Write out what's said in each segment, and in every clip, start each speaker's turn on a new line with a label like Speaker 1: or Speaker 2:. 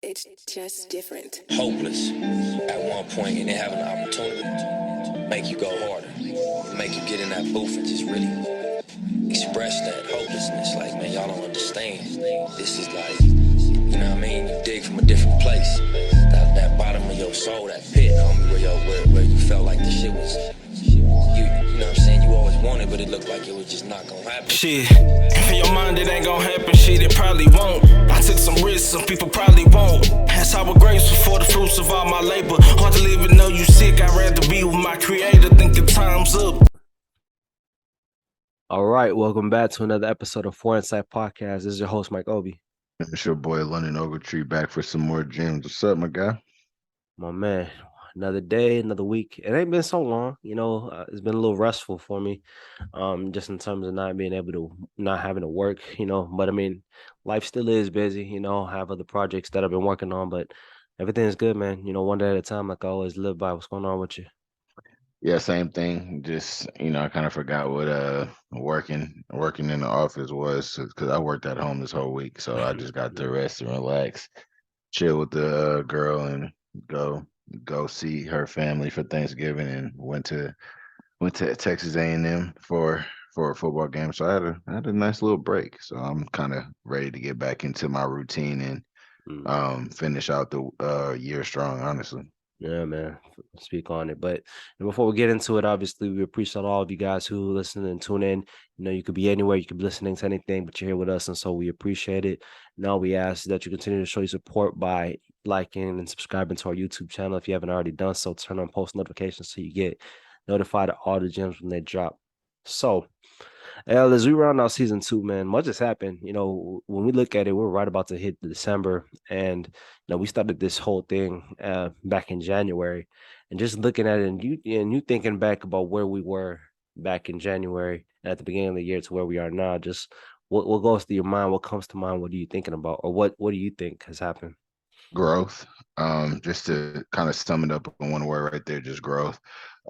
Speaker 1: It's just different.
Speaker 2: Hopeless at one point and then having an opportunity to make you go harder, make you get in that booth and just really express that hopelessness. Like, man, y'all don't understand. This is like, you know what I mean? You dig from a different place. That bottom of your soul, that pit, homie, where you felt like the shit was, you know what I'm saying? You always wanted, but it looked like it was just not gonna happen.
Speaker 3: Shit, in your mind it ain't gonna happen, shit, it probably won't. I took some risks, some people probably won't. That's how we're grateful for the fruits of all my labor. Hard to live and know you sick, I'd rather be with my creator, thinking time's up.
Speaker 4: All right, welcome back to another episode of Four Insight Podcast. This is your host, Mike Obi.
Speaker 5: It's your boy London Ogletree back for some more gems. What's up, my guy?
Speaker 4: My man, another day, another week. It ain't been so long, it's been a little restful for me, just in terms of not having to work, but I mean, life still is busy, I have other projects that I've been working on, but everything's good, man. One day at a time, like I always live by. What's going on with you?
Speaker 5: Yeah, same thing. Just I kind of forgot what working in the office was because I worked at home this whole week, so I just got to rest and relax, chill with the girl, and go see her family for Thanksgiving, and went to Texas A&M for a football game. So I had a nice little break. So I'm kind of ready to get back into my routine and finish out the year strong, honestly.
Speaker 4: Yeah, man, speak on it. But before we get into it, obviously, we appreciate all of you guys who listen and tune in. You could be anywhere, you could be listening to anything, but you're here with us, and so we appreciate it. Now we ask that you continue to show your support by liking and subscribing to our YouTube channel. If you haven't already done so, turn on post notifications so you get notified of all the gems when they drop. So, as we round out season 2, man, much has happened. When we look at it, we're right about to hit December, and we started this whole thing back in January, and just looking at it, and you thinking back about where we were back in January at the beginning of the year to where we are now. Just what goes through your mind? What comes to mind? What are you thinking about, or what do you think has happened?
Speaker 5: Growth. Just to kind of sum it up in one word right there, just growth.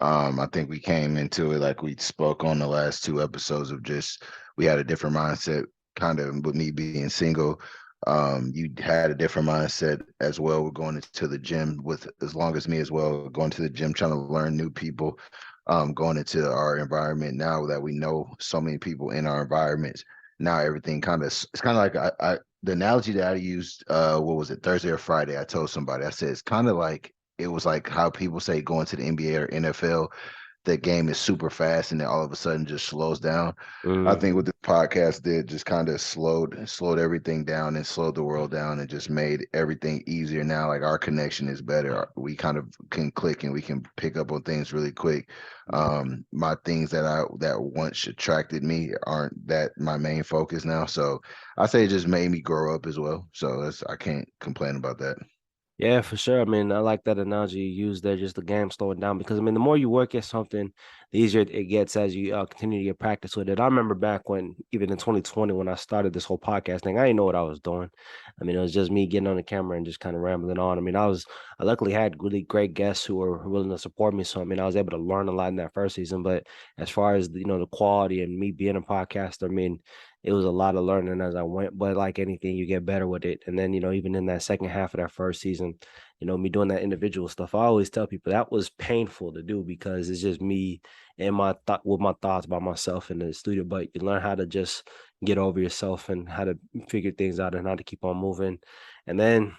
Speaker 5: I think we came into it like we spoke on the last 2 episodes of just we had a different mindset, kind of with me being single. You had a different mindset as well. We're going into the gym with as long as me as well, going to the gym, trying to learn new people, going into our environment now that we know so many people in our environments. Now everything it's kind of like I the analogy that I used, what was it, Thursday or Friday? I told somebody, I said, it's kind of like it was like how people say going to the NBA or NFL, the game is super fast and then all of a sudden just slows down. I think what the podcast did just kind of slowed everything down and slowed the world down and just made everything easier. Now, like our connection is better. We kind of can click and we can pick up on things really quick. My things that once attracted me aren't that my main focus now. So I say it just made me grow up as well. So I can't complain about that.
Speaker 4: Yeah, for sure. I mean, I like that analogy you used there, just the game slowing down, because I mean, the more you work at something, the easier it gets as you continue to get practice with it. I remember back when, even in 2020, when I started this whole podcast thing, I didn't know what I was doing. I mean, it was just me getting on the camera and just kind of rambling on. I mean, I luckily had really great guests who were willing to support me. So, I mean, I was able to learn a lot in that first season. But as far as, the quality and me being a podcaster, I mean, it was a lot of learning as I went, but like anything, you get better with it. And then, even in that second half of that first season, me doing that individual stuff, I always tell people that was painful to do because it's just me and my thoughts by myself in the studio. But you learn how to just get over yourself and how to figure things out and how to keep on moving. And then,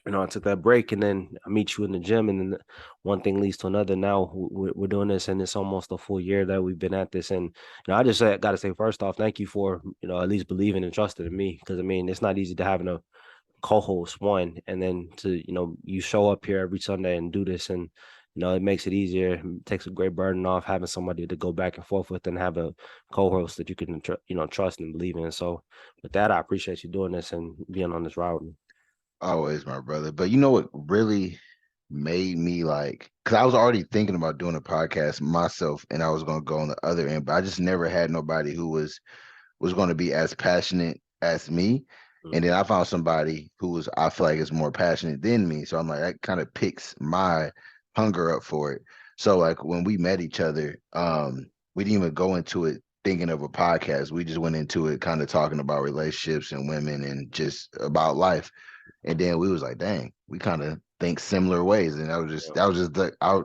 Speaker 4: I took that break, and then I meet you in the gym, and then one thing leads to another. Now we're doing this, and it's almost a full year that we've been at this. And I just got to say, first off, thank you for at least believing and trusting in me, because I mean, it's not easy to having a co-host one, and then to you show up here every Sunday and do this, and it makes it easier. It takes a great burden off having somebody to go back and forth with, and have a co-host that you can trust and believe in. So with that, I appreciate you doing this and being on this route.
Speaker 5: Always, my brother. But you know what really made me like, because I was already thinking about doing a podcast myself and I was going to go on the other end, but I just never had nobody who was going to be as passionate as me. And then I found somebody I feel like is more passionate than me. So I'm like, that kind of picks my hunger up for it. So like when we met each other, we didn't even go into it thinking of a podcast. We just went into it kind of talking about relationships and women and just about life. And then we was like, dang, we kind of think similar ways. And
Speaker 4: Yeah.
Speaker 5: that was just the I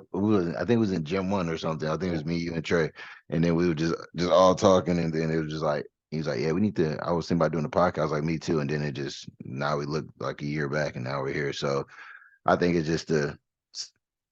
Speaker 5: think it was in gym one or something. I think it was me, you, and Trey. And then we were just all talking, and then it was just like he was like, yeah, we need to. I was thinking about doing the podcast. I was like, me too. And then it just now we look like a year back, and now we're here. So I think it's just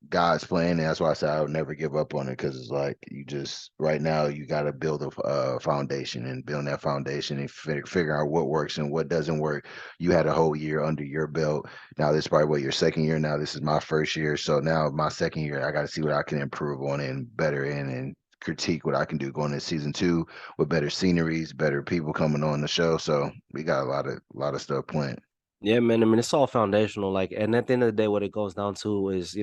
Speaker 5: God's plan, and that's why I said I would never give up on it because it's like you just right now you got to build a foundation and build that foundation and figure out what works and what doesn't work. You had a whole year under your belt. Now this is probably what your second year. Now this is my first year, so now my second year I got to see what I can improve on and better in and critique what I can do going into season two with better sceneries, better people coming on the show. So we got a lot of stuff planned.
Speaker 4: Yeah, man. I mean, it's all foundational. Like, and at the end of the day, what it goes down to is,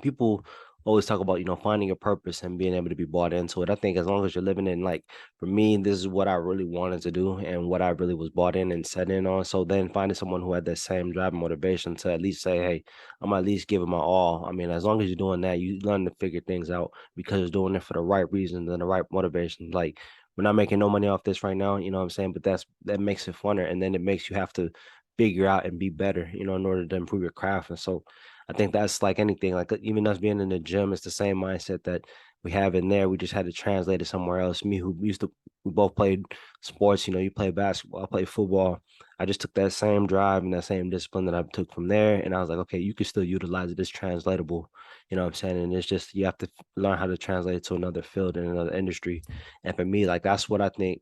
Speaker 4: people always talk about, finding your purpose and being able to be bought into it. I think as long as you're living in, like, for me, this is what I really wanted to do and what I really was bought in and set in on. So then finding someone who had that same drive and motivation to at least say, hey, I'm at least giving my all. I mean, as long as you're doing that, you learn to figure things out because you're doing it for the right reasons and the right motivation. Like, we're not making no money off this right now, you know what I'm saying? But that makes it funner, and then it makes you have to figure out and be better, in order to improve your craft. And so I think that's like anything, like even us being in the gym, it's the same mindset that we have in there. We just had to translate it somewhere else. Me, who used to, we both played sports, you play basketball, I play football. I just took that same drive and that same discipline that I took from there. And I was like, okay, you can still utilize it. It's translatable, you know what I'm saying? And it's just, you have to learn how to translate it to another field and another industry. And for me, like, that's what I think,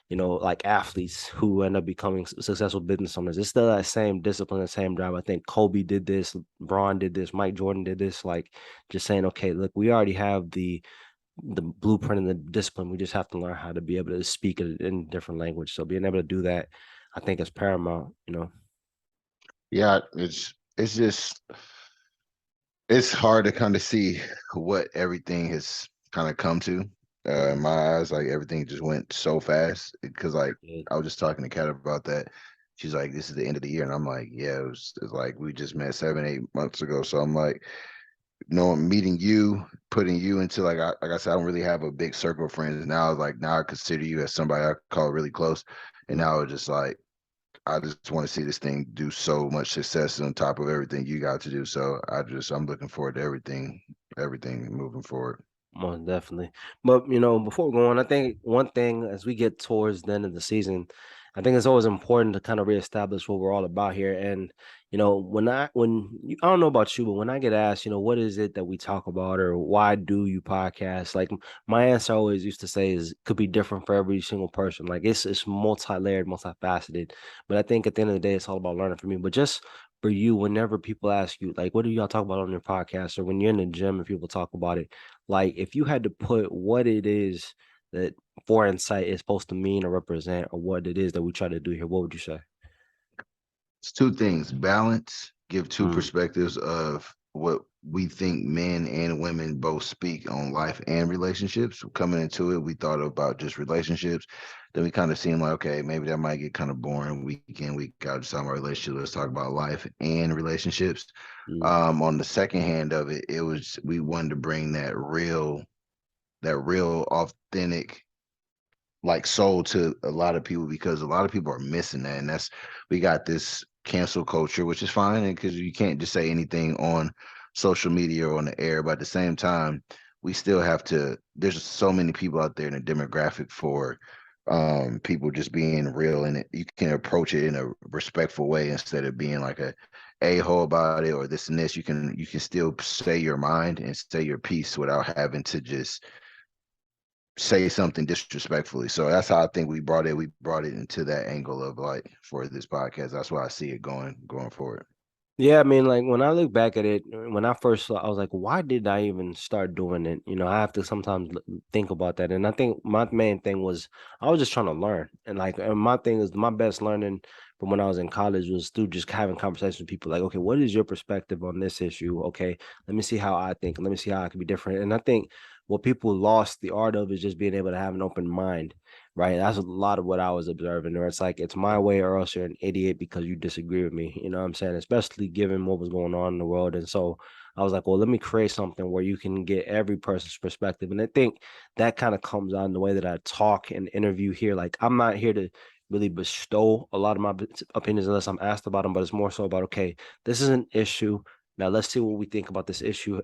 Speaker 4: like athletes who end up becoming successful business owners. It's still that same discipline, the same drive. I think Kobe did this, Braun did this, Mike Jordan did this. Like, just saying, okay, look, we already have the blueprint and the discipline. We just have to learn how to be able to speak it in different language. So being able to do that, I think is paramount.
Speaker 5: Yeah, it's just it's hard to kind of see what everything has kind of come to. In my eyes, like everything just went so fast because like
Speaker 4: Yeah.
Speaker 5: I was just talking to Kat about that. She's like, "This is the end of the year," and I'm like, "Yeah, it's like we just met 7, 8 months ago." So I'm like, meeting you, putting you into like I said, I don't really have a big circle of friends now. Like now, I consider you as somebody I call really close, and now it's just like I just want to see this thing do so much success on top of everything you got to do. So I'm looking forward to everything moving forward.
Speaker 4: Most definitely. But before we go on, I think one thing as we get towards the end of the season, I think it's always important to kind of reestablish what we're all about here. And I don't know about you, but when I get asked, what is it that we talk about or why do you podcast? Like my answer I always used to say is could be different for every single person. Like it's multi-layered, multifaceted. But I think at the end of the day, it's all about learning for me. But just for you, whenever people ask you, like, what do y'all talk about on your podcast, or when you're in the gym and people talk about it, like if you had to put what it is that For Insight is supposed to mean or represent, or what it is that we try to do here, what would you say?
Speaker 5: It's two things: balance, give two
Speaker 4: Mm,
Speaker 5: perspectives of what we think men and women both speak on life and relationships. Coming into it, we thought about just relationships. Then we kind of seemed like, okay, maybe that might get kind of boring week in, week out, just talking about relationships. Let's talk about life and relationships.
Speaker 4: mm,
Speaker 5: On the second hand of it, it was we wanted to bring that real authentic like soul to a lot of people because a lot of people are missing that. And that's we got this cancel culture, which is fine because you can't just say anything on social media or on the air. But at the same time, we still have to there's so many people out there in the demographic for people just being real, and you can approach it in a respectful way instead of being like a hole about it or this and this. You can still say your mind and say your piece without having to just say something disrespectfully. So that's how I think we brought it. We brought it into that angle of like for this podcast. That's why I see it going forward.
Speaker 4: Yeah, I mean, like when I look back at it, when I first saw, I was like, why did I even start doing it? I have to sometimes think about that. And I think my main thing was I was just trying to learn. And my thing is my best learning from when I was in college was through just having conversations with people like, okay, what is your perspective on this issue? Okay, let me see how I think. Let me see how I can be different. And I think what people lost the art of is just being able to have an open mind, right? That's a lot of what I was observing. Where it's like it's my way or else you're an idiot because you disagree with me. You know what I'm saying? Especially given what was going on in the world. And so I was like, well, let me create something where you can get every person's perspective. And I think that kind of comes out in the way that I talk and interview here. Like I'm not here to really bestow a lot of my opinions unless I'm asked about them, but it's more so about, okay, this is an issue. Now let's see what we think about this issue,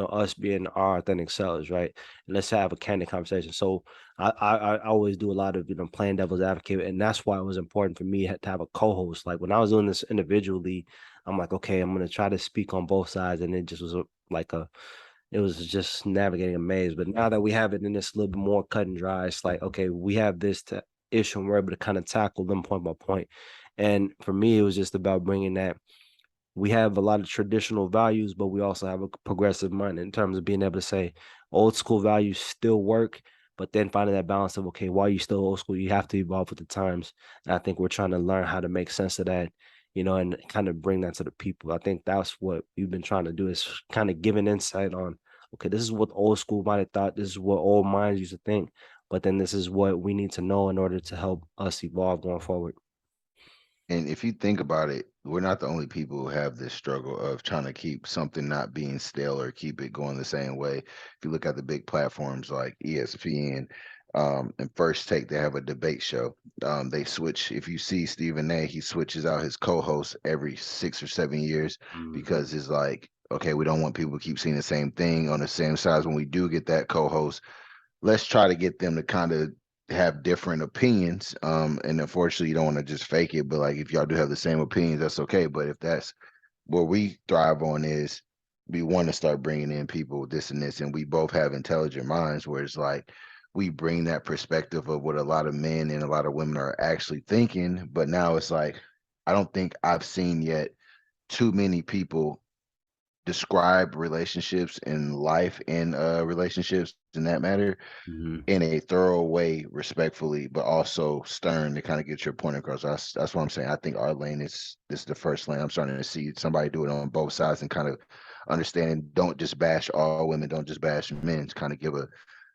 Speaker 4: us being our authentic selves, right? And let's have a candid conversation. So I always do a lot of, playing devil's advocate. And that's why it was important for me to have a co-host. Like when I was doing this individually, I'm like, okay, I'm gonna try to speak on both sides. And it just was like it was just navigating a maze. But now that we have it in this little bit more cut and dry, it's like, okay, we have this issue and we're able to kind of tackle them point by point. And for me, it was just about bringing that. We have a lot of traditional values, but we also have a progressive mind in terms of being able to say old school values still work, but then finding that balance of, okay, while you still old school, you have to evolve with the times. And I think we're trying to learn how to make sense of that, and kind of bring that to the people. I think that's what we've been trying to do, is kind of give an insight on, okay, this is what old school might have thought, this is what old minds used to think, but then this is what we need to know in order to help us evolve going forward.
Speaker 5: And if you think about it, we're not the only people who have this struggle of trying to keep something not being stale or keep it going the same way. If you look at the big platforms like ESPN, and First Take, they have a debate show. They switch. If you see Stephen A, he switches out his co-host every 6 or 7 years
Speaker 4: Mhm.
Speaker 5: because it's like, okay, we don't want people to keep seeing the same thing on the same size. When we do get that co-host, let's try to get them to kind of have different opinions. And unfortunately, you don't want to just fake it. But like, if y'all do have the same opinions, that's okay. But if that's what we thrive on, is we want to start bringing in people with this and this, and we both have intelligent minds, where it's like we bring that perspective of what a lot of men and a lot of women are actually thinking. But now it's like, I don't think I've seen yet too many people describe relationships and life in relationships in that matter
Speaker 4: Mhm.
Speaker 5: in a thorough way, respectfully, but also stern to kind of get your point across. That's what I'm saying. I think our lane is this is the first lane. I'm starting to see somebody do it on both sides and kind of understand. Don't just bash all women. Don't just bash men. To kind of give a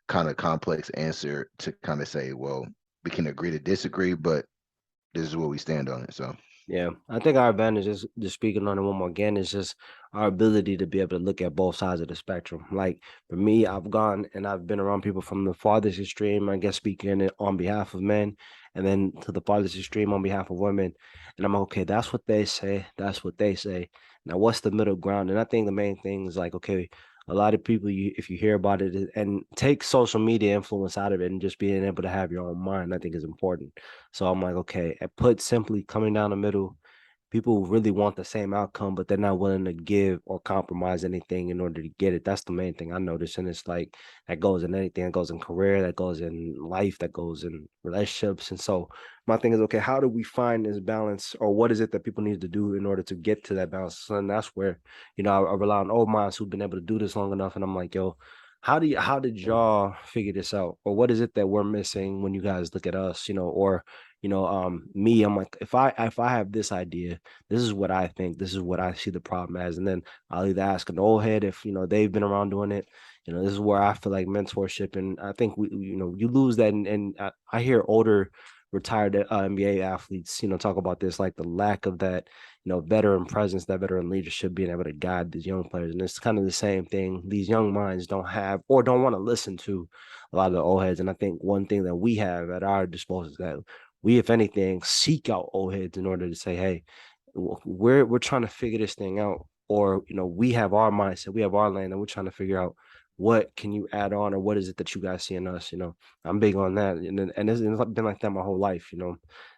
Speaker 5: kind of complex answer to kind of say, well, we can agree to disagree, but this is where we stand on it. So
Speaker 4: Yeah, I think our advantage is, just speaking on it one more again, is just our ability to be able to look at both sides of the spectrum. Like for me, I've gone and I've been around people from the farthest extreme, I guess, speaking it on behalf of men, and then to the farthest extreme on behalf of women. And I'm like, okay, that's what they say. That's what they say. Now, what's the middle ground? And I think the main thing is like, okay, a lot of people, if you hear about it and take social media influence out of it and just being able to have your own mind, I think is important. So I'm like, okay, and put simply, coming down the middle, people really want the same outcome, but they're not willing to give or compromise anything in order to get it. That's the main thing I noticed. And it's like that goes in anything, that goes in career, that goes in life, that goes in relationships. And so my thing is, okay, how do we find this balance, or what is it that people need to do in order to get to that balance? And that's where, I rely on old minds who've been able to do this long enough. And I'm like, yo, how did y'all figure this out? Or what is it that we're missing when you guys look at us, or me, I'm like, if I have this idea, this is what I think, this is what I see the problem as. And then I'll either ask an old head if they've been around doing it. This is where I feel like mentorship. And I think you lose that. And I hear older retired NBA athletes, talk about this, like the lack of that, veteran presence, that veteran leadership, being able to guide these young players. And it's kind of the same thing. These young minds don't have or don't want to listen to a lot of the old heads. And I think one thing that we have at our disposal is that we, if anything, seek out old heads in order to say, hey, we're trying to figure this thing out. Or, we have our mindset, we have our lane, and we're trying to figure out what can you add on, or what is it that you guys see in us. I'm big on that. And it's been like that my whole life.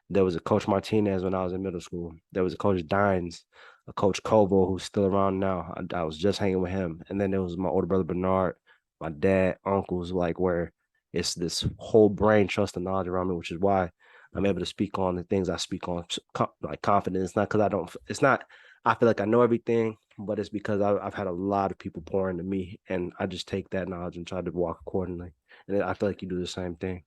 Speaker 4: There was a Coach Martinez when I was in middle school. There was a Coach Dines, a Coach Kobo who's still around now. I was just hanging with him. And then there was my older brother Bernard, my dad, uncles, like where it's this whole brain trust and knowledge around me, which is why I'm able to speak on the things I speak on, like confidence. Not because I don't, it's not, I feel like I know everything, but it's because I've had a lot of people pour into me, and I just take that knowledge and try to walk accordingly. And I feel like you do the same thing.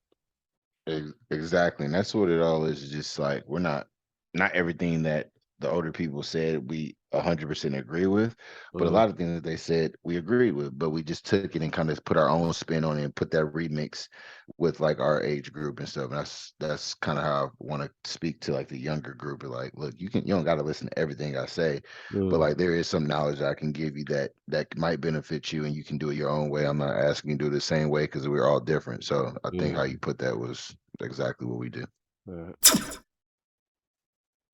Speaker 5: Exactly, and that's what it all is. Just like we're not everything that the older people said we 100% agree with, but a
Speaker 4: Mhm.
Speaker 5: lot of things that they said we agreed with, but we just took it and kind of put our own spin on it and put that remix with like our age group and stuff. And that's kind of how I want to speak to like the younger group. Of like, look, you don't got to listen to everything I say, but
Speaker 4: Mm,
Speaker 5: like there is some knowledge I can give you that might benefit you, and you can do it your own way. I'm not asking you to do it the same way because we're all different. So I think how
Speaker 4: mm.
Speaker 5: you put that was exactly what we do.
Speaker 4: Uh,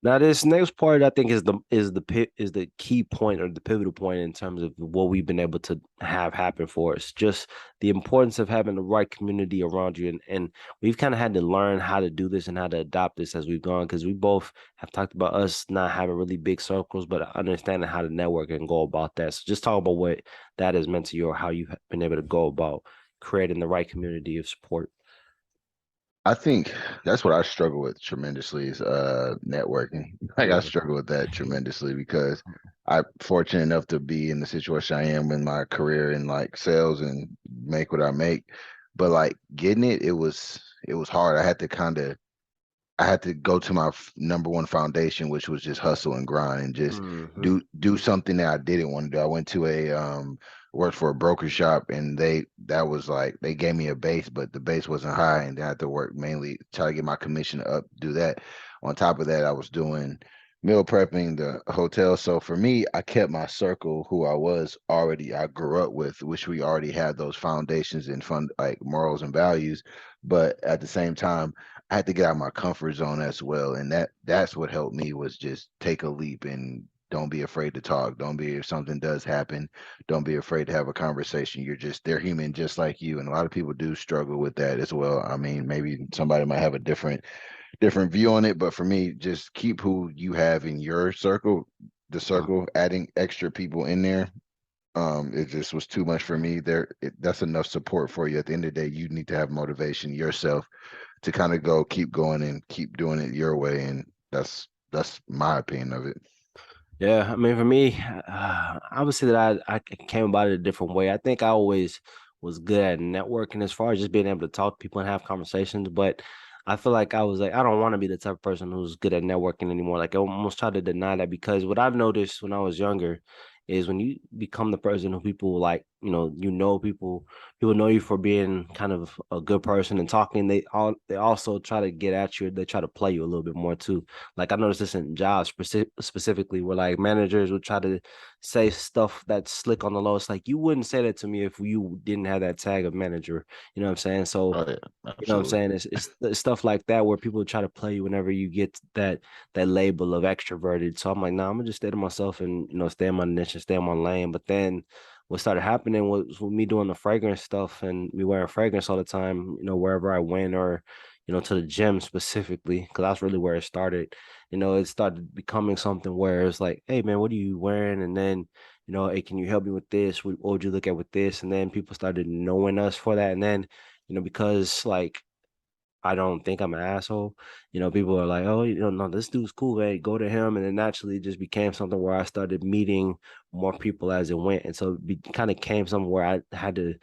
Speaker 4: Now, this next part, I think, is the key point or the pivotal point in terms of what we've been able to have happen for us. Just the importance of having the right community around you, and we've kind of had to learn how to do this and how to adopt this as we've gone, because we both have talked about us not having really big circles, but understanding how to network and go about that. So, just talk about what that has meant to you, or how you've been able to go about creating the right community of support.
Speaker 5: I think that's what I struggle with tremendously is networking. Like I
Speaker 4: Mhm.
Speaker 5: struggle with that tremendously because I'm fortunate enough to be in the situation I am in my career in like sales and make what I make. But like getting it was hard. I had to go to my number one foundation, which was just hustle and grind and just
Speaker 4: Hmm.
Speaker 5: do something that I didn't want to do. I went to a worked for a broker shop, and that was like they gave me a base, but the base wasn't high, and I had to work mainly try to get my commission up, do that. On top of that, I was doing meal prepping the hotel. So for me, I kept my circle who I grew up with, which we already had those foundations and fun like morals and values. But at the same time, I had to get out of my comfort zone as well. And that's what helped me was just take a leap and don't be afraid to talk. Don't be if something does happen, don't be afraid to have a conversation. They're human just like you. And a lot of people do struggle with that as well. I mean, maybe somebody might have a different view on it, but for me, just keep who you have in your circle, the circle, adding extra people in there. It just was too much for me. That's enough support for you. At the end of the day, you need to have motivation yourself to kind of go keep going and keep doing it your way, and that's my opinion of it.
Speaker 4: Yeah, I mean, for me, I would say that I came about it a different way. I think I always was good at networking as far as just being able to talk to people and have conversations. But I feel like I was like, I don't want to be the type of person who's good at networking anymore. Like I almost try to deny that because what I've noticed when I was younger is when you become the person who people like, people know you for being kind of a good person and talking. They also try to get at you. They try to play you a little bit more too. Like I noticed this in jobs specifically, where like managers would try to say stuff that's slick on the low. It's like you wouldn't say that to me if you didn't have that tag of manager. You know what I'm saying? So
Speaker 5: Oh yeah,
Speaker 4: you know what I'm
Speaker 5: absolutely.
Speaker 4: saying? It's stuff like that where people try to play you whenever you get that label of extroverted. So I'm like, nah, I'm gonna just stay to myself and stay in my niche and stay in my lane. But then what started happening was with me doing the fragrance stuff and me wearing fragrance all the time, wherever I went or to the gym specifically, because that's really where it started. It started becoming something where it's like, hey man, what are you wearing? And then, hey, can you help me with this? What would you look at with this? And then people started knowing us for that. And then because like I don't think I'm an asshole, people are like, oh, no, this dude's cool, man. Go to him. And it naturally just became something where I started meeting more people as it went. And so it kind of came somewhere where I had to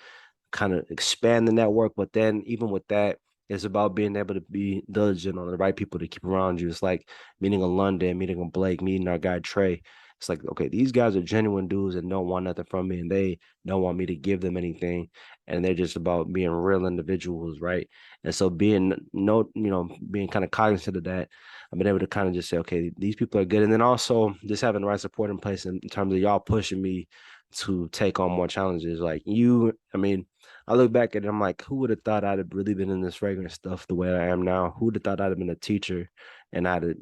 Speaker 4: kind of expand the network. But then even with that, it's about being able to be diligent on the right people to keep around you. It's like meeting a London, meeting a Blake, meeting our guy Trey. It's like, okay, these guys are genuine dudes and don't want nothing from me, and they don't want me to give them anything. And they're just about being real individuals, right? And so being kind of cognizant of that, I've been able to kind of just say, okay, these people are good. And then also just having the right support in place in terms of y'all pushing me to take on more challenges. Like I mean, I look back at it, I'm like, who would have thought I'd have really been in this fragrance stuff the way I am now? Who would have thought I'd have been a teacher and I'd have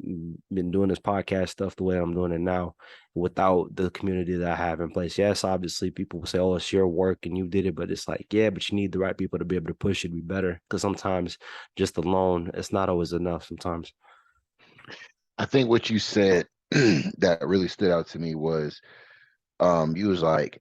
Speaker 4: been doing this podcast stuff the way I'm doing it now without the community that I have in place? Yes, obviously people will say, oh, it's your work and you did it, but it's like, yeah, but you need the right people to be able to push it to be better. Because sometimes just alone, it's not always enough sometimes.
Speaker 5: I think what you said that really stood out to me was you was like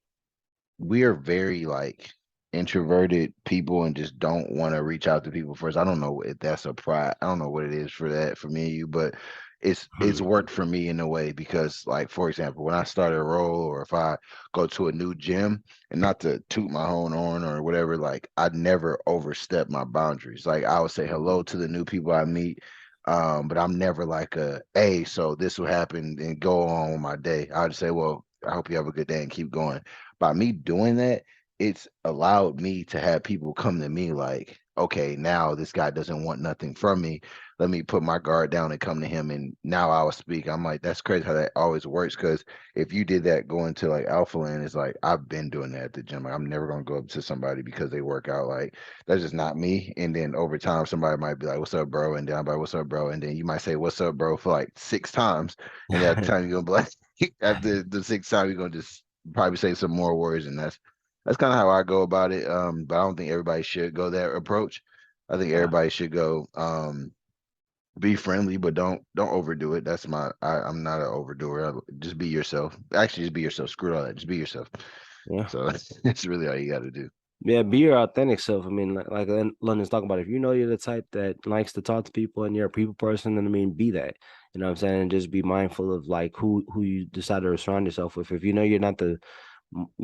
Speaker 5: we are very like introverted people and just don't want to reach out to people first. I don't know if that's a pride. I don't know what it is for that for me and you, but it's
Speaker 4: Hmm.
Speaker 5: worked for me in a way because like for example, when I start a role or if I go to a new gym and not to toot my own horn or whatever, like I never overstep my boundaries. Like I would say hello to the new people I meet. But I'm never like hey, so this will happen and go on with my day. I'll just say, well, I hope you have a good day and keep going by me doing that, it's allowed me to have people come to me like, okay, now this guy doesn't want nothing from me. Let me put my guard down and come to him, and now I will speak. I'm like, that's crazy how that always works. Because if you did that going to like Alpha Land, it's like I've been doing that at the gym. Like, I'm never gonna go up to somebody because they work out. Like that's just not me. And then over time, somebody might be like, "What's up, bro?" And then I'm like, "What's up, bro?" And then you might say, "What's up, bro?" for like 6 times, and at the time you're gonna be like, after the 6th time, you're gonna just probably say some more words, and that's kind of how I go about it. But I don't think everybody should go that approach. I think
Speaker 4: Yeah,
Speaker 5: everybody should go be friendly, but don't overdo it. That's I'm not an overdoer. Just be yourself. Actually, just be yourself. Screw all that. Just be yourself.
Speaker 4: yeah.
Speaker 5: So it's really all you got to do.
Speaker 4: Yeah, be your authentic self. I mean, like London's talking about, if you know you're the type that likes to talk to people and you're a people person, then I mean, be that. You know what I'm saying? And just be mindful of like who you decide to surround yourself with. If you know you're not the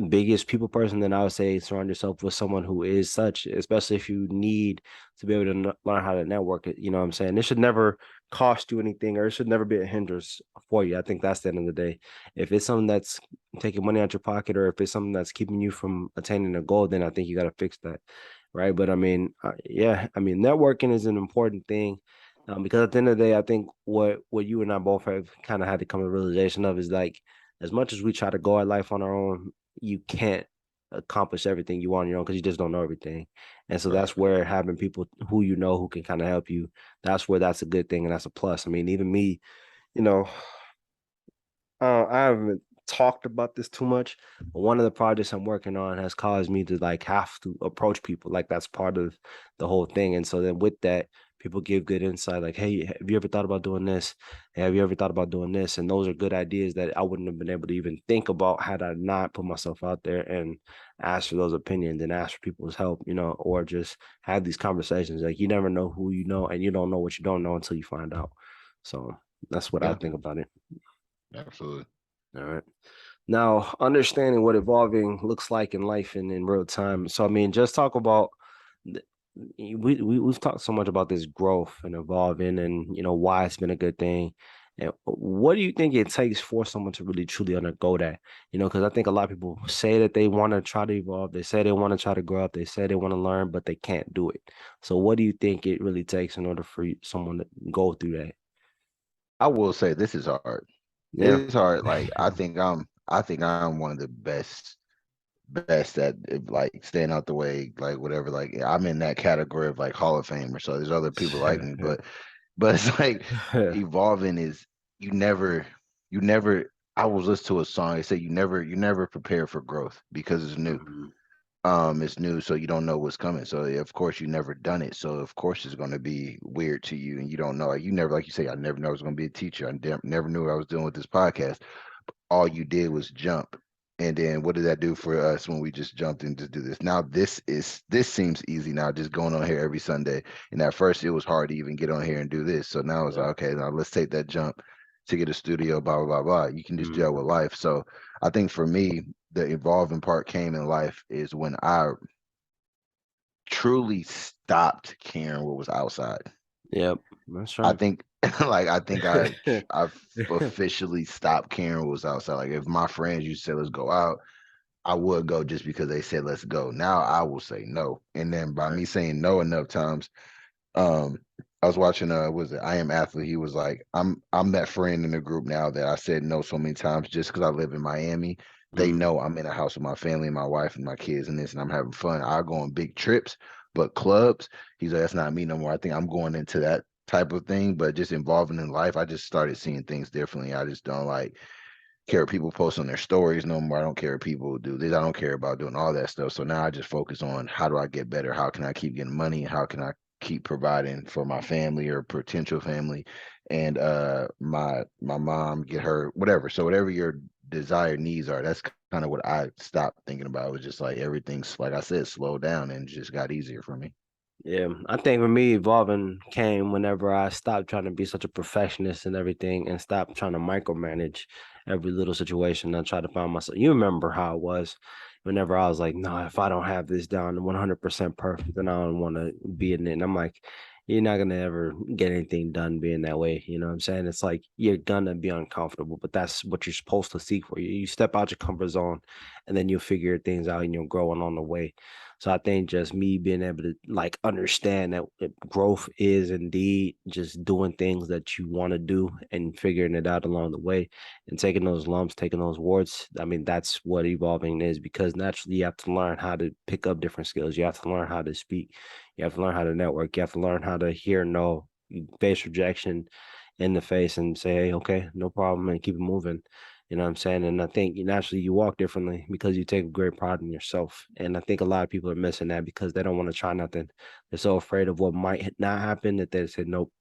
Speaker 4: biggest people person, then I would say surround yourself with someone who is such, especially if you need to be able to learn how to network it. You know what I'm saying? It should never cost you anything, or it should never be a hindrance for you. I think that's the end of the day. If it's something that's taking money out your pocket, or if it's something that's keeping you from attaining a goal, then I think you got to fix that. Right. But I mean, yeah, I mean, networking is an important thing. Because at the end of the day, I think what you and I both have kind of had to come to a realization of is like, as much as we try to go at life on our own, you can't accomplish everything you want on your own because you just don't know everything. And so
Speaker 5: Right.
Speaker 4: that's where having people who you know who can kind of help you, that's where that's a good thing and that's a plus. I mean, even me, you know, I haven't talked about this too much, but one of the projects I'm working on has caused me to like have to approach people. Like that's part of the whole thing. And so then with that, people give good insight. Like, hey, have you ever thought about doing this? Hey, have you ever thought about doing this? And those are good ideas that I wouldn't have been able to even think about had I not put myself out there and ask for those opinions and ask for people's help, you know, or just have these conversations. Like you never know who you know and you don't know what you don't know until you find out. So that's what I
Speaker 5: Yeah.
Speaker 4: think about it.
Speaker 5: Absolutely.
Speaker 4: All right. Now, understanding what evolving looks like in life and in real time. So, I mean, just talk about th- we've talked so much about this growth and evolving, and you know why it's been a good thing. And what do you think it takes for someone to really truly undergo that? You know, because I think a lot of people say that they want to try to evolve, they say they want to try to grow up, they say they want to learn, but they can't do it. So, what do you think it really takes in order for someone to go through that?
Speaker 5: I will say this is hard. It
Speaker 4: Yeah.
Speaker 5: is hard. Like I think I'm one of the best at like staying out the way, like whatever. Like I'm in that category of like Hall of Famer. So there's other people like me, but it's like evolving is you never you never I was listening to a song. It said you never prepare for growth because it's new.
Speaker 4: Mhm.
Speaker 5: It's new, so you don't know what's coming. So of course you never done it. So of course it's going to be weird to you, and you don't know. Like you never, like you say, I never knew I was going to be a teacher. Never knew what I was doing with this podcast. All you did was jump. And then what did that do for us when we just jumped and just do this? Now this seems easy now, just going on here every Sunday. And at first it was hard to even get on here and do this. So now it's like,
Speaker 4: Yeah.
Speaker 5: okay, now let's take that jump to get a studio, blah, blah, blah, blah. You can just gel
Speaker 4: Mhm.
Speaker 5: with life. So I think for me, the evolving part came in life is when I truly stopped caring what was outside.
Speaker 4: Yep, that's
Speaker 5: I
Speaker 4: right.
Speaker 5: think like I've officially stopped caring what was outside. Like if my friends used to say let's go out, I would go just because they said let's go. Now I will say no. And then by
Speaker 4: Right.
Speaker 5: me saying no enough times, um, I was watching was it I Am Athlete. He was like, I'm that friend in the group now that I said no so many times just because I live in Miami. They
Speaker 4: Mm,
Speaker 5: know I'm in a house with my family, my wife, and my kids and this, and I'm having fun. I go on big trips, but clubs, he's like, that's not me no more. I think I'm going into that type of thing, but just involving in life, I just started seeing things differently. I just don't like care what people post on their stories no more. I don't care what people do this. I don't care about doing all that stuff. So now I just focus on how do I get better? How can I keep getting money? How can I keep providing for my family or potential family and my mom get her whatever. So whatever your desired needs are, that's kind of what I stopped thinking about. It was just like everything's like I said, slowed down and just got easier for me.
Speaker 4: yeah, I think for me, evolving came whenever I stopped trying to be such a perfectionist and everything and stopped trying to micromanage every little situation. I tried to find myself. You remember how it was whenever I was like, no, if I don't have this down 100% perfect, then I don't want to be in it. And I'm like, you're not gonna ever get anything done being that way. You know what I'm saying? It's like you're gonna be uncomfortable, but that's what you're supposed to seek for you. You step out your comfort zone and then you'll figure things out and you'll grow along the way. So I think just me being able to like understand that growth is indeed just doing things that you want to do and figuring it out along the way and taking those lumps, taking those warts. I mean, that's what evolving is because naturally you have to learn how to pick up different skills. You have to learn how to speak. You have to learn how to network. You have to learn how to hear no, face rejection in the face and say, hey, okay, no problem, and keep it moving. You know what I'm saying? And I think naturally you walk differently because you take great pride in yourself. And I think a lot of people are missing that because they don't want to try nothing. They're so afraid of what might not happen that they say nope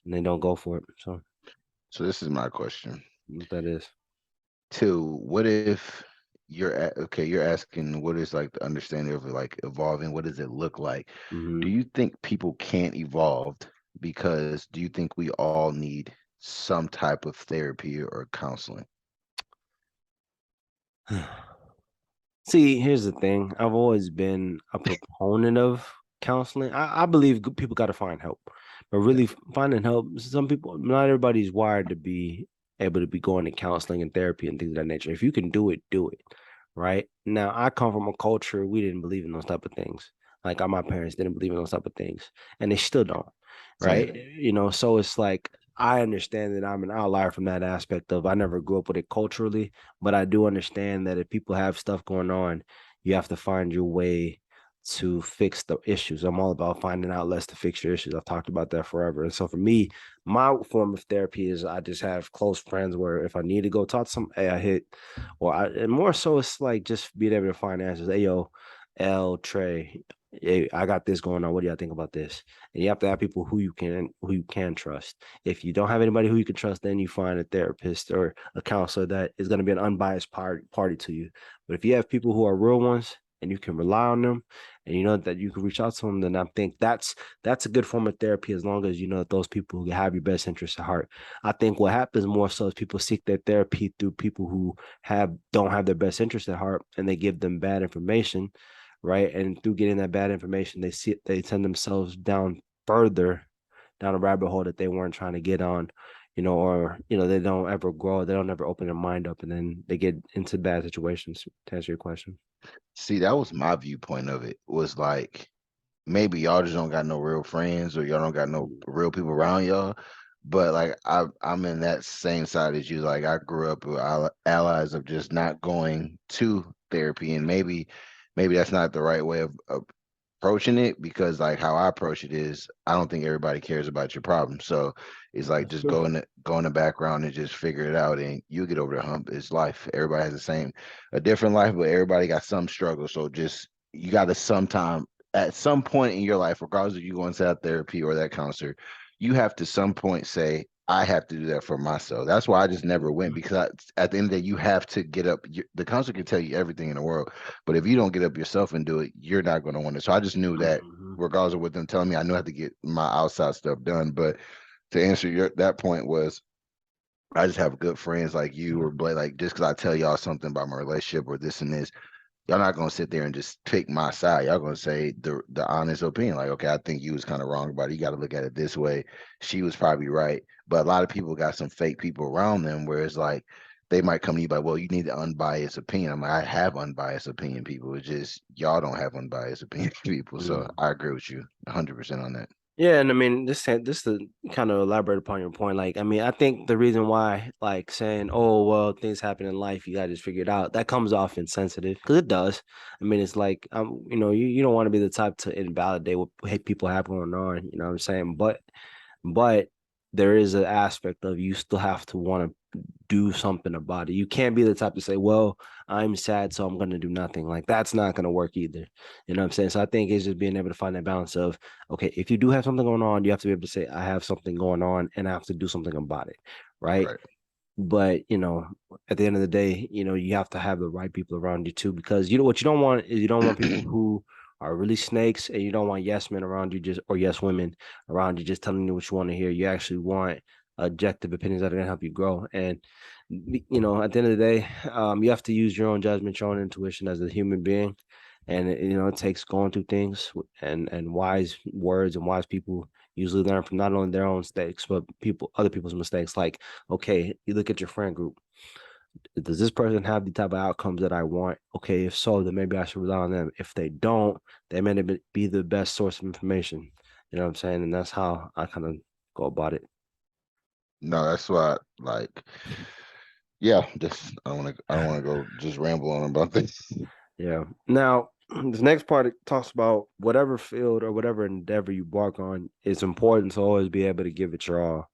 Speaker 4: and they don't go for it. So
Speaker 5: So this is my question.
Speaker 4: what that is.
Speaker 5: Two, what if okay, you're asking what is like the understanding of like evolving, what does it look like? Do
Speaker 4: Hmm.
Speaker 5: you think people can't evolve because do you think we all need some type of therapy or counseling?
Speaker 4: See, here's the thing. I've always been a proponent of counseling. I believe people got to find help, but
Speaker 5: Yeah,
Speaker 4: really finding help, some people, not everybody's wired to be able to be going to counseling and therapy and things of that nature. If you can do it, do it. Right now, I come from a culture we didn't believe in those type of things. Like my parents didn't believe in those type of things, and they still don't.
Speaker 5: same.
Speaker 4: Right? You know, so it's like I understand that I'm an outlier from that aspect of I never grew up with it culturally, but I do understand that if people have stuff going on, you have to find your way to fix the issues. I'm all about finding outlets to fix your issues. I've talked about that forever. And so for me, my form of therapy is I just have close friends where if I need to go talk to some, hey, I hit, and more so it's like just being able to find answers. Hey, yo, L, Trey, hey, I got this going on. What do y'all think about this? And you have to have people who you can trust. If you don't have anybody who you can trust, then you find a therapist or a counselor that is going to be an unbiased party to you. But if you have people who are real ones and you can rely on them and you know that you can reach out to them, then I think that's a good form of therapy as long as you know that those people who have your best interests at heart. I think what happens more so is people seek their therapy through people who have don't have their best interests at heart and they give them bad information, right? And through getting that bad information, they send themselves down further down a rabbit hole that they weren't trying to get on, or they don't ever grow, they don't ever open their mind up, and then they get into bad situations. To answer your question.
Speaker 5: See, that was my viewpoint of it. Was like maybe y'all just don't got no real friends or y'all don't got no real people around y'all. But like I'm in that same side as you. Like I grew up with allies of just not going to therapy, and maybe that's not the right way of approaching it because like how I approach it is I don't think everybody cares about your problem. So it's like
Speaker 4: That's
Speaker 5: just
Speaker 4: true.
Speaker 5: go in the background and just figure it out and you get over the hump. It's life. Everybody has a different life, but everybody got some struggle. So just you gotta sometime at some point in your life, regardless if you go into that therapy or that counselor, you have to some point say, I have to do that for myself. That's why I just never went because at the end of the day, you have to get up. The counselor can tell you everything in the world, but if you don't get up yourself and do it, you're not going to want it. So I just knew that
Speaker 4: Mhm.
Speaker 5: regardless of what them telling me, I knew I had to get my outside stuff done. But to answer that point was I just have good friends like you or Blake, like just because I tell y'all something about my relationship or this and this, y'all not gonna sit there and just pick my side. Y'all gonna say the honest opinion, like, okay, I think you was kind of wrong about it. You got to look at it this way. She was probably right, but a lot of people got some fake people around them, where it's like they might come to you like, well, you need an unbiased opinion. I'm like, I have unbiased opinion, people. It's just y'all don't have unbiased opinion, people. So
Speaker 4: Mhm.
Speaker 5: I agree with you 100% on that.
Speaker 4: Yeah, and I mean, this to kind of elaborate upon your point. Like, I mean, I think the reason why, like, saying, "Oh, well, things happen in life, you gotta just figure it out," that comes off insensitive because it does. I mean, it's like, you don't want to be the type to invalidate what people have going on. You know what I'm saying? But there is an aspect of you still have to want to do something about it. You can't be the type to say, well, I'm sad, so I'm going to do nothing. Like that's not going to work either. You know what I'm saying? So I think it's just being able to find that balance of, okay, if you do have something going on, you have to be able to say, I have something going on and I have to do something about it. Right.
Speaker 5: Right.
Speaker 4: But at the end of the day, you have to have the right people around you too, because you know what you don't want is you don't want people who are really snakes, and you don't want yes men around you just or yes women around you just telling you what you want to hear. You actually want objective opinions that are gonna help you grow. And at the end of the day, you have to use your own judgment, your own intuition as a human being. And it takes going through things and wise words and wise people usually learn from not only their own mistakes, but other people's mistakes. Like, okay, you look at your friend group. Does this person have the type of outcomes that I want? Okay, if so, then maybe I should rely on them. If they don't, they may not be the best source of information. You know what I'm saying? And that's how I kind of go about it.
Speaker 5: No, that's why, like, yeah, just I don't want to go just ramble on about this.
Speaker 4: Yeah. Now, this next part it talks about whatever field or whatever endeavor you embark on, it's important to always be able to give it your all.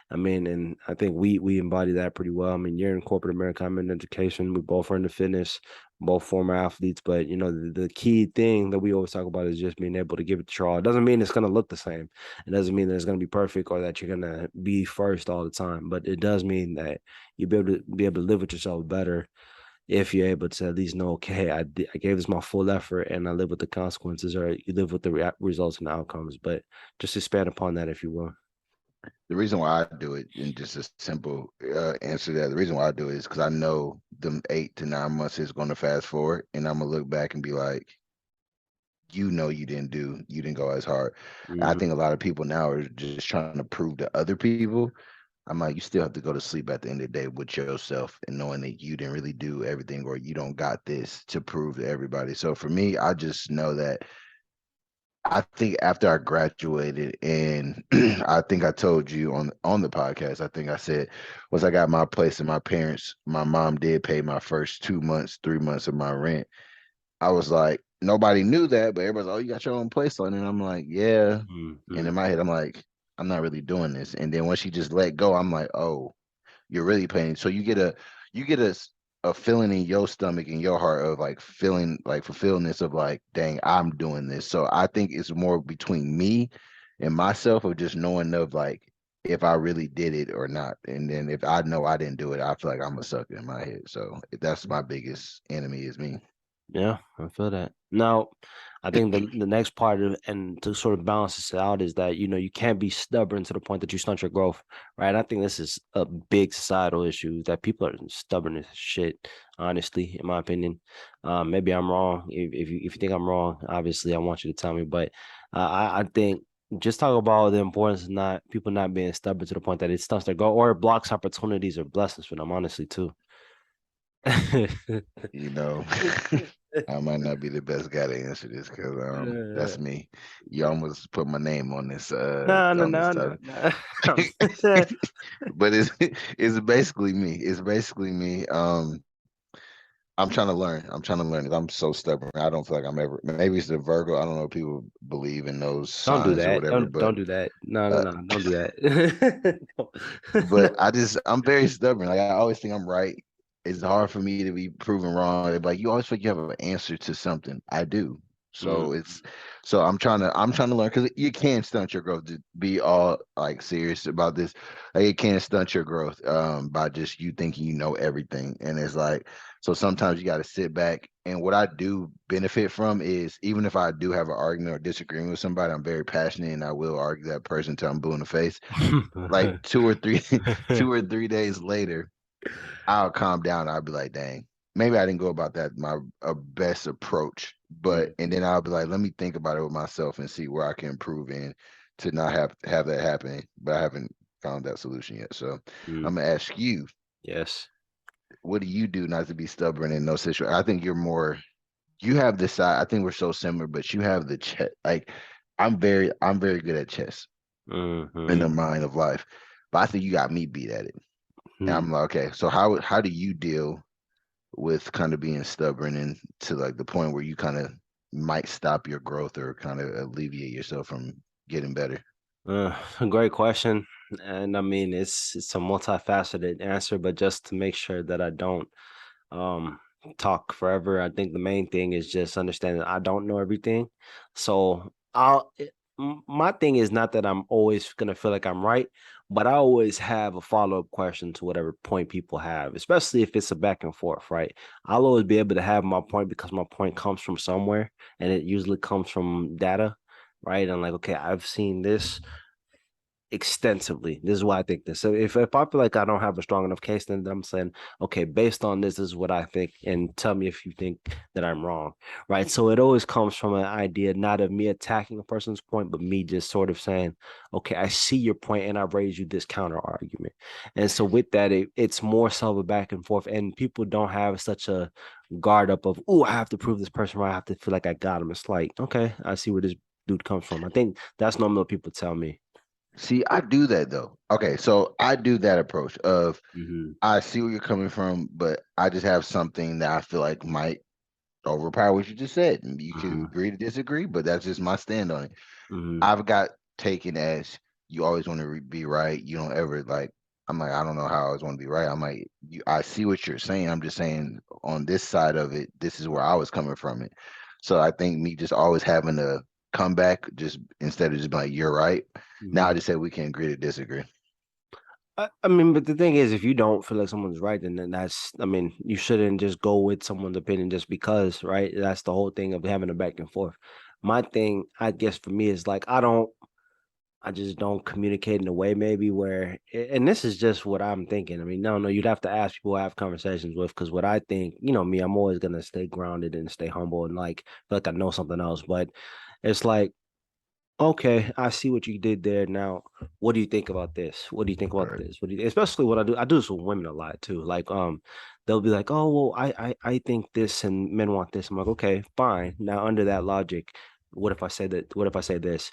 Speaker 4: I mean, and I think we embody that pretty well. I mean, you're in corporate America, I'm in education. We both are into fitness, both former athletes. But the key thing that we always talk about is just being able to give it your all. It doesn't mean it's gonna look the same. It doesn't mean that it's gonna be perfect or that you're gonna be first all the time. But it does mean that you'll be able to live with yourself better if you're able to at least know, okay, I gave this my full effort and I live with the consequences, or you live with the results and outcomes. But just expand upon that, if you will.
Speaker 5: The reason why I do it, and just a simple answer to that, the reason why I do it is because I know them 8 to 9 months is going to fast forward, and I'm gonna look back and be like, you didn't go as hard. I
Speaker 4: Mhm.
Speaker 5: think a lot of people now are just trying to prove to other people. I'm like, you still have to go to sleep at the end of the day with yourself and knowing that you didn't really do everything, or you don't got this to prove to everybody. So for me, I just know that I think after I graduated, and I think I told you on the podcast, I think I said, once I got my place and my mom did pay my first 2 months, 3 months of my rent. I was like, nobody knew that, but everybody's like, oh, you got your own place on it. And I'm like, yeah. And in
Speaker 4: Mhm.
Speaker 5: my head, I'm like, I'm not really doing this. And then once she just let go, I'm like, oh, you're really paying. So you get a feeling in your stomach and your heart of like feeling like fulfilledness of like, dang, I'm doing this. So I think it's more between me and myself of just knowing of like if I really did it or not. And then if I know I didn't do it, I feel like I'm a sucker in my head. So that's my biggest enemy is me.
Speaker 4: Yeah, I feel that. Now, I think the next part of and to sort of balance this out is that you can't be stubborn to the point that you stunt your growth, right? I think this is a big societal issue that people are stubborn as shit, honestly, in my opinion. Maybe I'm wrong. If you think I'm wrong, obviously I want you to tell me. But I think just talk about the importance of not people not being stubborn to the point that it stunts their growth or it blocks opportunities or blessings for them, honestly, too.
Speaker 5: You know, I might not be the best guy to answer this because that's me. You almost put my name
Speaker 4: No, no,
Speaker 5: on this
Speaker 4: no,
Speaker 5: title.
Speaker 4: no, no.
Speaker 5: But it's basically me. It's basically me. I'm trying to learn. I'm trying to learn it. I'm so stubborn. I don't feel like I'm ever. Maybe it's the Virgo. I don't know if people believe in those
Speaker 4: Don't do
Speaker 5: signs or
Speaker 4: that.
Speaker 5: whatever,
Speaker 4: Don't do that. No, no,
Speaker 5: uh,
Speaker 4: no. Don't do that.
Speaker 5: but I'm very stubborn. Like I always think I'm right. It's hard for me to be proven wrong. Like you always think you have an answer to something. I do. So
Speaker 4: Mm,
Speaker 5: I'm trying to learn because you can stunt your growth. To be all like serious about this, like it can stunt your growth by just you thinking you know everything. And it's like so sometimes you got to sit back. And what I do benefit from is even if I do have an argument or disagreement with somebody, I'm very passionate and I will argue that person till I'm blue in the face like 2 or 3 2 or 3 days later, I'll calm down. I'll be like, dang, maybe I didn't go about that my best approach. But and then I'll be like, let me think about it with myself and see where I can improve in to not have that happen. But I haven't found that solution yet. So
Speaker 4: mm,
Speaker 5: I'm gonna ask you,
Speaker 4: yes.
Speaker 5: what do you do not to be stubborn in no situation? I think you're more you have this side. I think we're so similar, but you have the chess. Like I'm very good at chess in the
Speaker 4: Hmm.
Speaker 5: mind of life. But I think you got me beat at it. And I'm like, okay, so how do you deal with kind of being stubborn and to like the point where you kind of might stop your growth or kind of alleviate yourself from getting better?
Speaker 4: A great question. And I mean, it's a multifaceted answer, but just to make sure that I don't um talk forever, I think the main thing is just understanding I don't know everything. So my thing is not that I'm always gonna feel like I'm right, but I always have a follow-up question to whatever point people have, especially if it's a back and forth, right? I'll always be able to have my point because my point comes from somewhere and it usually comes from data, right? And like, okay, I've seen this extensively. This is why I think this. So if I feel like I don't have a strong enough case, then I'm saying, okay, based on this is what I think, and tell me if you think that I'm wrong, right? So it always comes from an idea not of me attacking a person's point, but me just sort of saying, okay, I see your point, and I've raised you this counter argument, and so with that, it's more so of a back and forth, and people don't have such a guard up of, oh, I have to prove this person right. I have to feel like I got him. It's like, okay, I see where this dude comes from. I think that's normally what people tell me.
Speaker 5: See, I do that though. Okay, so I do that approach of
Speaker 4: Mm-hmm.
Speaker 5: I see where you're coming from, but I just have something that I feel like might overpower what you just said. And you could
Speaker 4: Mm-hmm.
Speaker 5: agree to disagree, but that's just my stand on it.
Speaker 4: Mm-hmm.
Speaker 5: I've got taken as you always want to be right. You don't ever like. I'm like, I don't know how I always want to be right. I'm like, I see what you're saying. I'm just saying on this side of it, this is where I was coming from it. So I think me just always having to come back, just instead of just being like, you're right. Now I
Speaker 4: Mm-hmm.
Speaker 5: just say we can agree to disagree.
Speaker 4: I mean, but the thing is, if you don't feel like someone's right, then that's, I mean, you shouldn't just go with someone's opinion just because, right? That's the whole thing of having a back and forth. My thing, I guess for me is like, I just don't communicate in a way maybe where, and this is just what I'm thinking. I mean, no, you'd have to ask people I have conversations with, because what I think, me, I'm always gonna stay grounded and stay humble and like feel like I know something else. But it's like, okay, I see what you did there. Now, what do you think about this? What do you think about
Speaker 5: Right.
Speaker 4: this? What do you, especially what I do this with women a lot too. Like, they'll be like, oh, well, I think this and men want this. I'm like, okay, fine. Now, under that logic, what if I say that? What if I say this?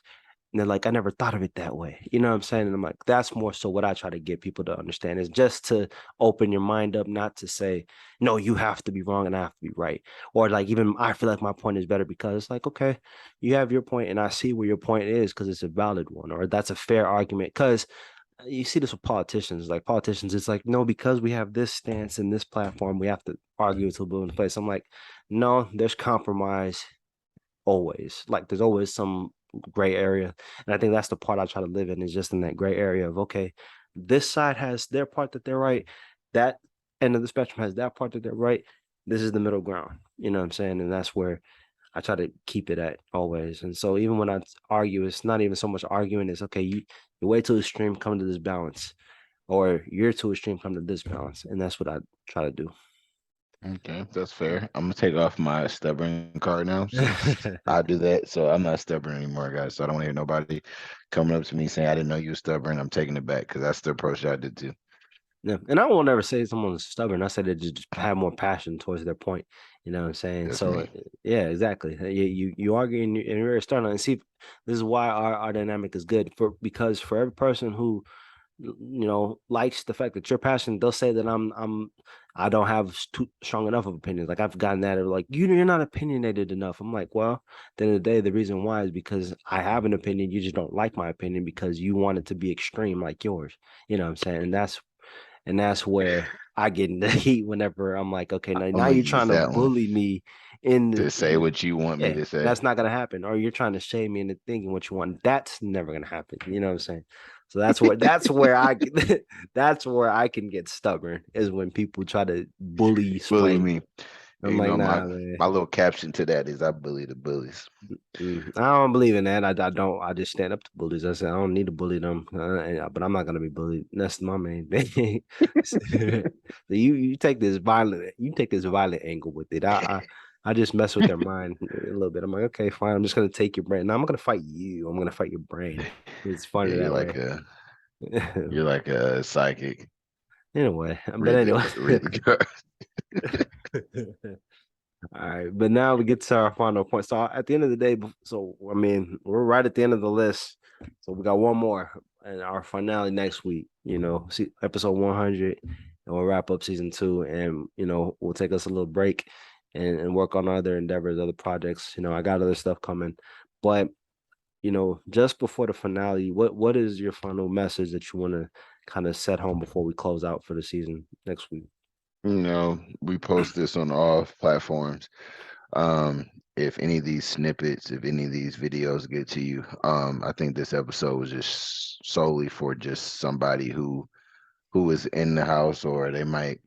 Speaker 4: And they're like, I never thought of it that way. You know what I'm saying? And I'm like, that's more so what I try to get people to understand is just to open your mind up, not to say, no, you have to be wrong and I have to be right. Or like, even I feel like my point is better because it's like, okay, you have your point and I see where your point is because it's a valid one or that's a fair argument. Because you see this with politicians. Like politicians, it's like, no, because we have this stance and this platform, we have to argue until blue in the face. I'm like, no, there's compromise always. Like there's always some gray area. And I think that's the part I try to live in is just in that gray area of okay, this side has their part that they're right, that end of the spectrum has that part that they're right. This is the middle ground. You know what I'm saying? And that's where I try to keep it at always. And so even when I argue, it's not even so much arguing, it's okay, you way too extreme, come to this balance. Or you're too extreme, come to this balance. And that's what I try to do.
Speaker 5: Okay, that's fair. I'm gonna take off my stubborn card now since I do that. So I'm not stubborn anymore, guys. So I don't want to hear nobody coming up to me saying I didn't know you were stubborn. I'm taking it back because that's the approach that I did too.
Speaker 4: Yeah, and I won't ever say someone's stubborn. I said they just have more passion towards their point. You know what I'm saying?
Speaker 5: That's
Speaker 4: So
Speaker 5: me.
Speaker 4: yeah, exactly. You argue and you're starting and see this is why our dynamic is good for because for every person who likes the fact that you're passionate, they'll say that I don't have too strong enough of opinions. Like I've gotten that of like you're not opinionated enough. I'm like, well, at the end of the day, the reason why is because I have an opinion. You just don't like my opinion because you want it to be extreme like yours. You know what I'm saying? And that's where I get in the heat whenever I'm like, okay, now
Speaker 5: I'm gonna
Speaker 4: you're
Speaker 5: use
Speaker 4: trying to
Speaker 5: that one
Speaker 4: bully me in
Speaker 5: to say what you want me
Speaker 4: yeah,
Speaker 5: to say.
Speaker 4: that's not gonna happen. Or you're trying to shame me into thinking what you want. That's never gonna happen. You know what I'm saying? So that's where I that's where I can get stubborn is when people try to bully
Speaker 5: Bully
Speaker 4: slang.
Speaker 5: me.
Speaker 4: I'm
Speaker 5: You
Speaker 4: like,
Speaker 5: know, my
Speaker 4: nah, man.
Speaker 5: my little caption to that is I bully the bullies.
Speaker 4: I don't believe in that. I don't. I just stand up to bullies. I said I don't need to bully them, but I'm not gonna be bullied. That's my main thing. So you take this violent angle with it. I just mess with their mind a little bit. I'm like, okay, fine. I'm just gonna take your brain. Now I'm not gonna fight you. I'm gonna fight your brain. It's
Speaker 5: Yeah,
Speaker 4: funny that way.
Speaker 5: you're like a psychic.
Speaker 4: Anyway, but
Speaker 5: Read the
Speaker 4: anyway.
Speaker 5: read the card.
Speaker 4: All right, but now we get to our final point. So at the end of the day, so I mean, we're right at the end of the list. So we got one more and our finale next week. See episode 100, and we'll wrap up season 2, and we'll take us a little break and work on other endeavors, other projects. I got other stuff coming, but just before the finale, what is your final message that you want to kind of set home before we close out for the season next week?
Speaker 5: We post this on all platforms. Um, if any of these snippets, if any of these videos get to you, I think this episode was just solely for just somebody who is in the house or they might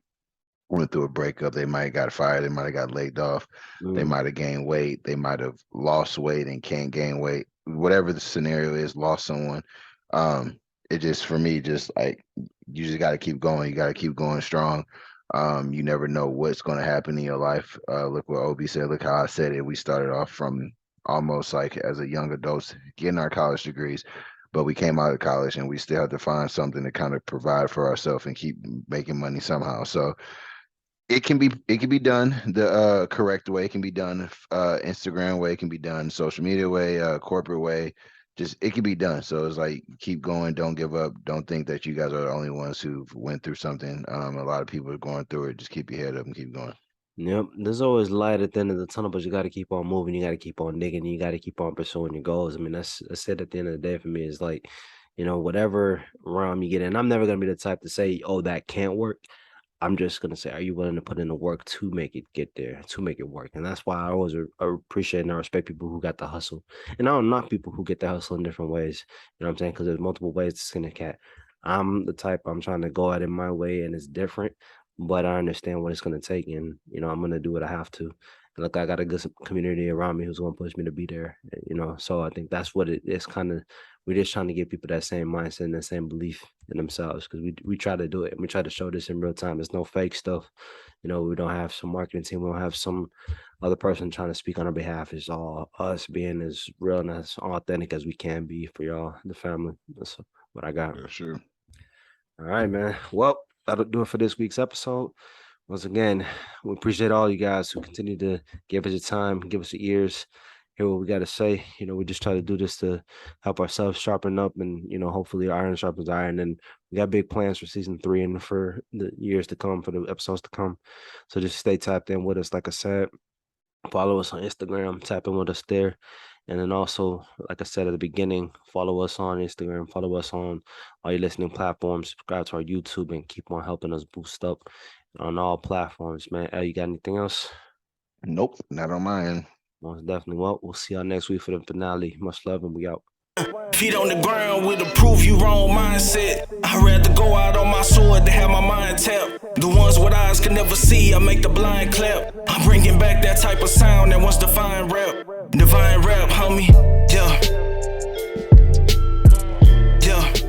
Speaker 5: went through a breakup, they might have got fired, they might have got laid off, they
Speaker 4: Mm,
Speaker 5: might have gained weight, they might have lost weight and can't gain weight. Whatever the scenario is, lost someone. Um, it just for me, just like you just got to keep going. You got to keep going strong. You never know what's going to happen in your life. Look what Obi said. Look how I said it. We started off from almost like as a young adults getting our college degrees, but we came out of college and we still have to find something to kind of provide for ourselves and keep making money somehow. So it can be done the correct way. It can be done Instagram way. It can be done social media way, corporate way. Just it can be done. So it's like keep going. Don't give up. Don't think that you guys are the only ones who've went through something. A lot of people are going through it. Just keep your head up and keep going.
Speaker 4: Yep, there's always light at the end of the tunnel, but you got to keep on moving. You got to keep on digging. You got to keep on pursuing your goals. I mean, that's it at the end of the day for me. Is like, whatever realm you get in. I'm never gonna be the type to say, "Oh, that can't work." I'm just gonna say, are you willing to put in the work to make it get there, to make it work? And that's why I always appreciate and I respect people who got the hustle. And I don't knock people who get the hustle in different ways. You know what I'm saying? Because there's multiple ways to skin a cat. I'm the type I'm trying to go at it my way, and it's different, but I understand what it's gonna take, and I'm gonna do what I have to. And look, I got a good community around me who's gonna push me to be there. So I think that's what it is. Kind of, we're just trying to give people that same mindset and that same belief in themselves because we try to do it and we try to show this in real time. There's no fake stuff. We don't have some marketing team. We don't have some other person trying to speak on our behalf. It's all us being as real and as authentic as we can be for y'all, the family. That's what I got.
Speaker 5: For sure.
Speaker 4: All right, man. Well, that'll do it for this week's episode. Once again, we appreciate all you guys who continue to give us your time, give us your ears, hear what we got to say. We just try to do this to help ourselves sharpen up and, hopefully iron sharpens iron. And we got big plans for season 3 and for the years to come, for the episodes to come. So just stay tapped in with us. Like I said, follow us on Instagram, tap in with us there. And then also, like I said at the beginning, follow us on Instagram, follow us on all your listening platforms, subscribe to our YouTube, and keep on helping us boost up on all platforms, man. You got anything else?
Speaker 5: Nope, not on my end.
Speaker 4: Most definitely. Well, we'll see y'all next week for the finale. Much love, and we out.
Speaker 3: Feet on the ground with a proof you wrong mindset. I'd rather go out on my sword than have my mind tapped. The ones with eyes can never see, I make the blind clap. I'm bringing back that type of sound that once defined rap. Divine